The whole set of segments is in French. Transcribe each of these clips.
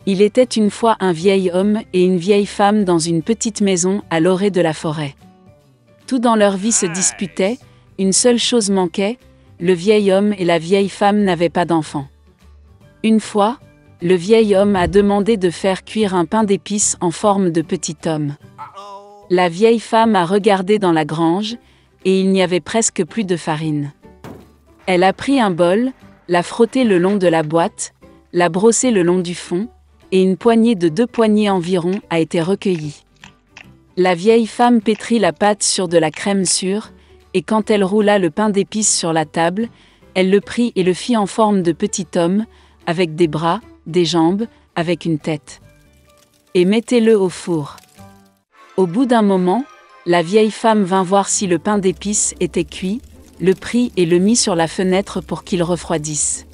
Il était une fois un vieil homme et une vieille femme dans une petite maison à l'orée de la forêt. Tout dans leur vie se disputait, une seule chose manquait, le vieil homme et la vieille femme n'avaient pas d'enfants. Une fois, le vieil homme a demandé de faire cuire un pain d'épices en forme de petit homme. La vieille femme a regardé dans la grange, et il n'y avait presque plus de farine. Elle a pris un bol, l'a frotté le long de la boîte, l'a brossé le long du fond, et une poignée de 2 poignées environ a été recueillie. La vieille femme pétrit la pâte sur de la crème sûre, et quand elle roula le pain d'épices sur la table, elle le prit et le fit en forme de petit homme, avec des bras, des jambes, avec une tête. Et mettez-le au four. Au bout d'un moment, la vieille femme vint voir si le pain d'épices était cuit, le prit et le mit sur la fenêtre pour qu'il refroidisse.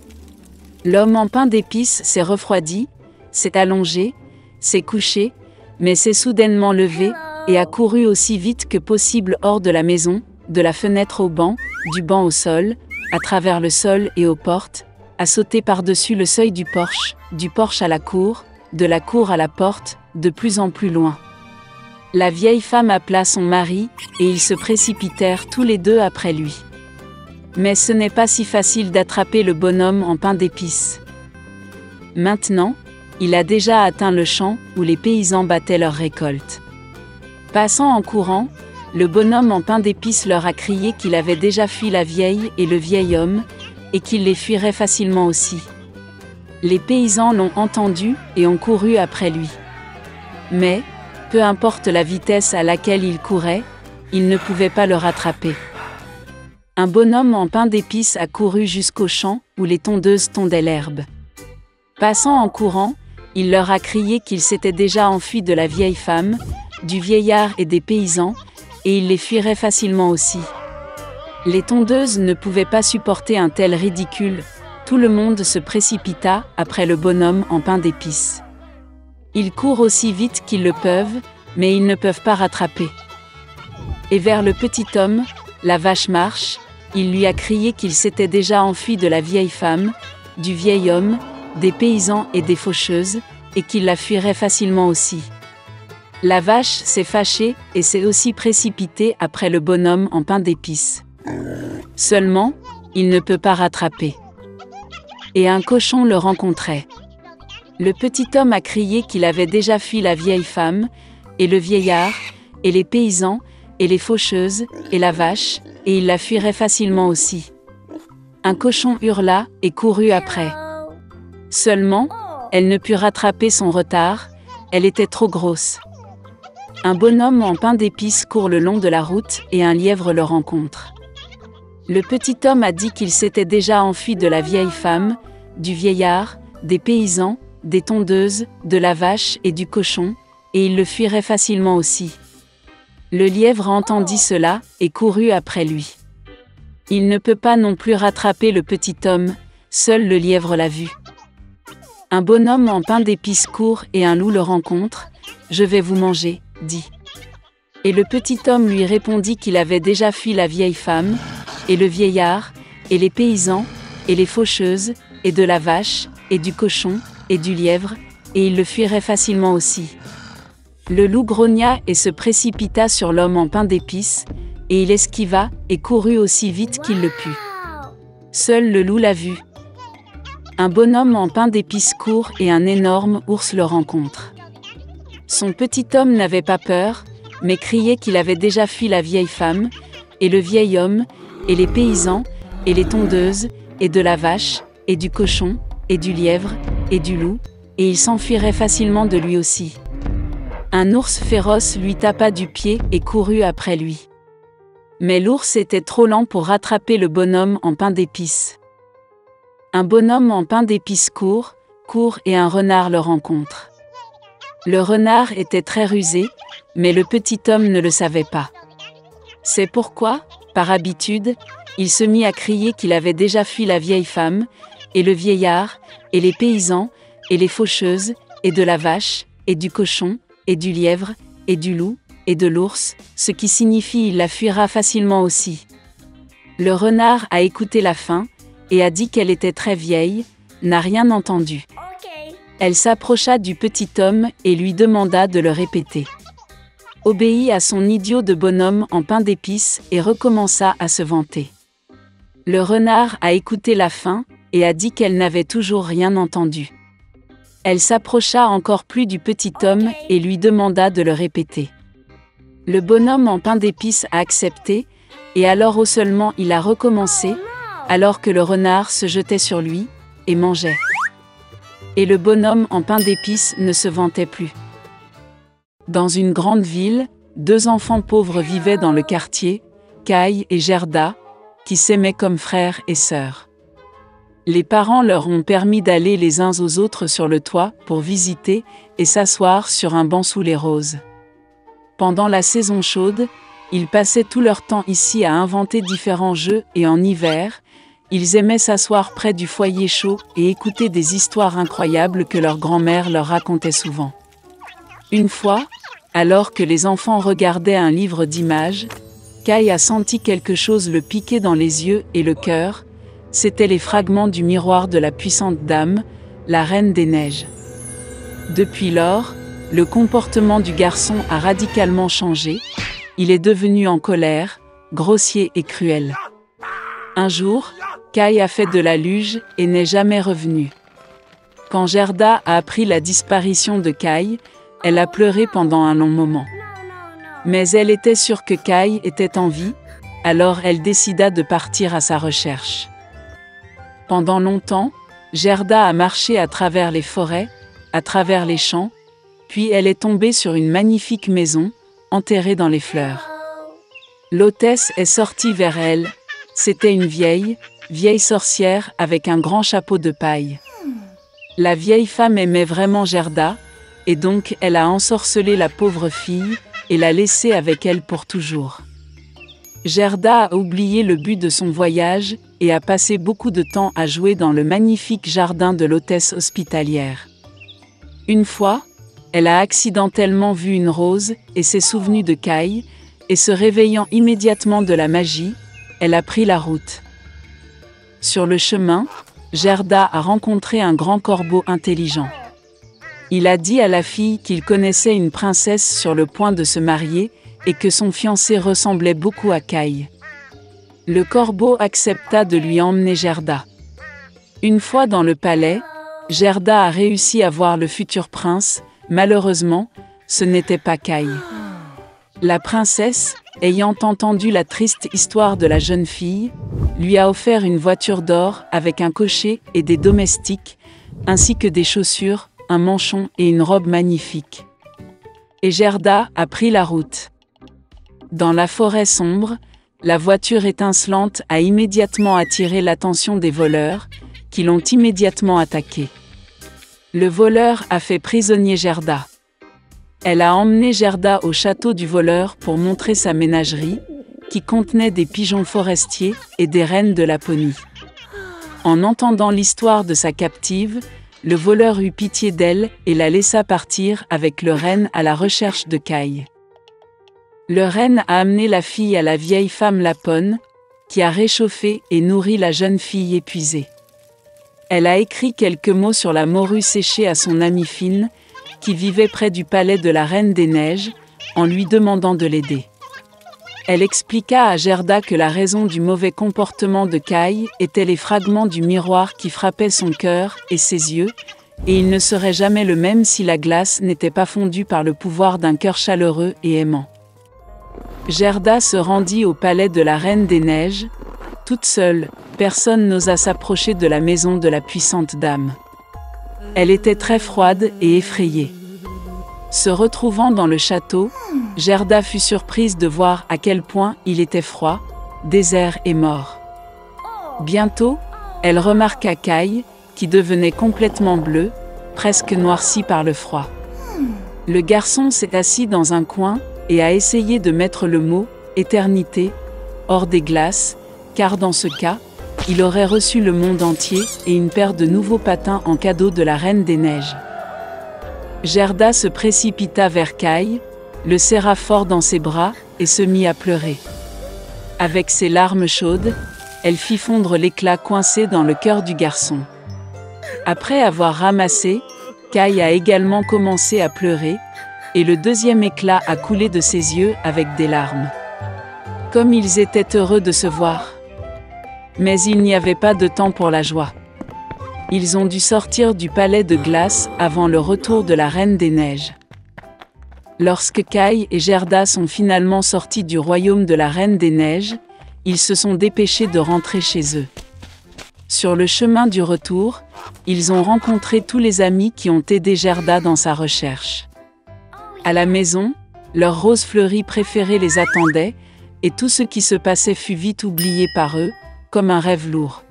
L'homme en pain d'épices s'est refroidi, s'est allongé, s'est couché, mais s'est soudainement levé, et a couru aussi vite que possible hors de la maison, de la fenêtre au banc, du banc au sol, à travers le sol et aux portes, a sauté par-dessus le seuil du porche à la cour, de la cour à la porte, de plus en plus loin. La vieille femme appela son mari, et ils se précipitèrent tous les deux après lui. Mais ce n'est pas si facile d'attraper le bonhomme en pain d'épices. Maintenant, il a déjà atteint le champ où les paysans battaient leur récolte. Passant en courant, le bonhomme en pain d'épices leur a crié qu'il avait déjà fui la vieille et le vieil homme, et qu'il les fuirait facilement aussi. Les paysans l'ont entendu et ont couru après lui. Mais, peu importe la vitesse à laquelle il courait, ils ne pouvaient pas le rattraper. Un bonhomme en pain d'épices a couru jusqu'au champ où les tondeuses tondaient l'herbe. Passant en courant, il leur a crié qu'il s'était déjà enfui de la vieille femme, du vieillard et des paysans, et il les fuirait facilement aussi. Les tondeuses ne pouvaient pas supporter un tel ridicule, tout le monde se précipita après le bonhomme en pain d'épices. Ils courent aussi vite qu'ils le peuvent, mais ils ne peuvent pas rattraper. Et vers le petit homme, la vache marche, il lui a crié qu'il s'était déjà enfui de la vieille femme, du vieil homme, des paysans et des faucheuses, et qu'il la fuirait facilement aussi. La vache s'est fâchée et s'est aussi précipitée après le bonhomme en pain d'épices. Seulement, il ne peut pas rattraper. Et un cochon le rencontrait. Le petit homme a crié qu'il avait déjà fui la vieille femme, et le vieillard, et les paysans, et les faucheuses, et la vache, et il la fuirait facilement aussi. Un cochon hurla et courut après. Seulement, elle ne put rattraper son retard, elle était trop grosse. Un bonhomme en pain d'épices court le long de la route et un lièvre le rencontre. Le petit homme a dit qu'il s'était déjà enfui de la vieille femme, du vieillard, des paysans, des tondeuses, de la vache et du cochon, et il le fuirait facilement aussi. Le lièvre entendit cela et courut après lui. Il ne peut pas non plus rattraper le petit homme, seul le lièvre l'a vu. Un bonhomme en pain d'épices court et un loup le rencontre, « Je vais vous manger », dit. Et le petit homme lui répondit qu'il avait déjà fui la vieille femme, et le vieillard, et les paysans, et les faucheuses, et de la vache, et du cochon, et du lièvre, et il le fuirait facilement aussi. Le loup grogna et se précipita sur l'homme en pain d'épices, et il esquiva et courut aussi vite qu'il le put. Seul le loup l'a vu. Un bonhomme en pain d'épices court et un énorme ours le rencontre. Son petit homme n'avait pas peur, mais criait qu'il avait déjà fui la vieille femme, et le vieil homme, et les paysans, et les tondeuses, et de la vache, et du cochon, et du lièvre, et du loup, et il s'enfuirait facilement de lui aussi. Un ours féroce lui tapa du pied et courut après lui. Mais l'ours était trop lent pour rattraper le bonhomme en pain d'épices. Un bonhomme en pain d'épices court et un renard le rencontre. Le renard était très rusé, mais le petit homme ne le savait pas. C'est pourquoi, par habitude, il se mit à crier qu'il avait déjà fui la vieille femme, et le vieillard, et les paysans, et les faucheuses, et de la vache, et du cochon, et du lièvre, et du loup, et de l'ours, ce qui signifie il la fuira facilement aussi. Le renard a écouté la fin, et a dit qu'elle était très vieille, n'a rien entendu. Elle s'approcha du petit homme et lui demanda de le répéter. Obéit à son idiot de bonhomme en pain d'épices et recommença à se vanter. Le renard a écouté la fin et a dit qu'elle n'avait toujours rien entendu. Elle s'approcha encore plus du petit homme et lui demanda de le répéter. Le bonhomme en pain d'épices a accepté, et alors seulement il a recommencé, alors que le renard se jetait sur lui et mangeait. Et le bonhomme en pain d'épices ne se vantait plus. Dans une grande ville, 2 enfants pauvres vivaient dans le quartier, Kai et Gerda, qui s'aimaient comme frères et sœurs. Les parents leur ont permis d'aller les uns aux autres sur le toit pour visiter et s'asseoir sur un banc sous les roses. Pendant la saison chaude, ils passaient tout leur temps ici à inventer différents jeux et en hiver, ils aimaient s'asseoir près du foyer chaud et écouter des histoires incroyables que leur grand-mère leur racontait souvent. Une fois, alors que les enfants regardaient un livre d'images, Kai a senti quelque chose le piquer dans les yeux et le cœur. C'étaient les fragments du miroir de la puissante dame, la Reine des Neiges. Depuis lors, le comportement du garçon a radicalement changé. Il est devenu en colère, grossier et cruel. Un jour, Kai a fait de la luge et n'est jamais revenu. Quand Gerda a appris la disparition de Kai, elle a pleuré pendant un long moment. Mais elle était sûre que Kai était en vie, alors elle décida de partir à sa recherche. Pendant longtemps, Gerda a marché à travers les forêts, à travers les champs, puis elle est tombée sur une magnifique maison, enterrée dans les fleurs. L'hôtesse est sortie vers elle. C'était une vieille sorcière avec un grand chapeau de paille. La vieille femme aimait vraiment Gerda, et donc elle a ensorcelé la pauvre fille et l'a laissée avec elle pour toujours. Gerda a oublié le but de son voyage et a passé beaucoup de temps à jouer dans le magnifique jardin de l'hôtesse hospitalière. Une fois, elle a accidentellement vu une rose et s'est souvenue de Kai, et se réveillant immédiatement de la magie, elle a pris la route. Sur le chemin, Gerda a rencontré un grand corbeau intelligent. Il a dit à la fille qu'il connaissait une princesse sur le point de se marier et que son fiancé ressemblait beaucoup à Kai. Le corbeau accepta de lui emmener Gerda. Une fois dans le palais, Gerda a réussi à voir le futur prince. Malheureusement, ce n'était pas Kai. La princesse, ayant entendu la triste histoire de la jeune fille, lui a offert une voiture d'or avec un cocher et des domestiques, ainsi que des chaussures, un manchon et une robe magnifique. Et Gerda a pris la route. Dans la forêt sombre, la voiture étincelante a immédiatement attiré l'attention des voleurs, qui l'ont immédiatement attaquée. Le voleur a fait prisonnier Gerda. Elle a emmené Gerda au château du voleur pour montrer sa ménagerie, qui contenait des pigeons forestiers et des rennes de Laponie. En entendant l'histoire de sa captive, le voleur eut pitié d'elle et la laissa partir avec le renne à la recherche de Kai. Le renne a amené la fille à la vieille femme Lapone, qui a réchauffé et nourri la jeune fille épuisée. Elle a écrit quelques mots sur la morue séchée à son amie Fine, qui vivait près du palais de la Reine des Neiges, en lui demandant de l'aider. Elle expliqua à Gerda que la raison du mauvais comportement de Kai était les fragments du miroir qui frappaient son cœur et ses yeux, et il ne serait jamais le même si la glace n'était pas fondue par le pouvoir d'un cœur chaleureux et aimant. Gerda se rendit au palais de la Reine des Neiges. Toute seule, personne n'osa s'approcher de la maison de la puissante dame. Elle était très froide et effrayée. Se retrouvant dans le château, Gerda fut surprise de voir à quel point il était froid, désert et mort. Bientôt, elle remarqua Kai, qui devenait complètement bleu, presque noirci par le froid. Le garçon s'est assis dans un coin et a essayé de mettre le mot « éternité » hors des glaces, car dans ce cas, il aurait reçu le monde entier et une paire de nouveaux patins en cadeau de la Reine des Neiges. Gerda se précipita vers Kai, le serra fort dans ses bras et se mit à pleurer. Avec ses larmes chaudes, elle fit fondre l'éclat coincé dans le cœur du garçon. Après avoir ramassé Kai a également commencé à pleurer, et le deuxième éclat a coulé de ses yeux avec des larmes. Comme ils étaient heureux de se voir. Mais il n'y avait pas de temps pour la joie. Ils ont dû sortir du palais de glace avant le retour de la Reine des Neiges. Lorsque Kai et Gerda sont finalement sortis du royaume de la Reine des Neiges, ils se sont dépêchés de rentrer chez eux. Sur le chemin du retour, ils ont rencontré tous les amis qui ont aidé Gerda dans sa recherche. À la maison, leur rose fleurie préférée les attendait, et tout ce qui se passait fut vite oublié par eux, comme un rêve lourd.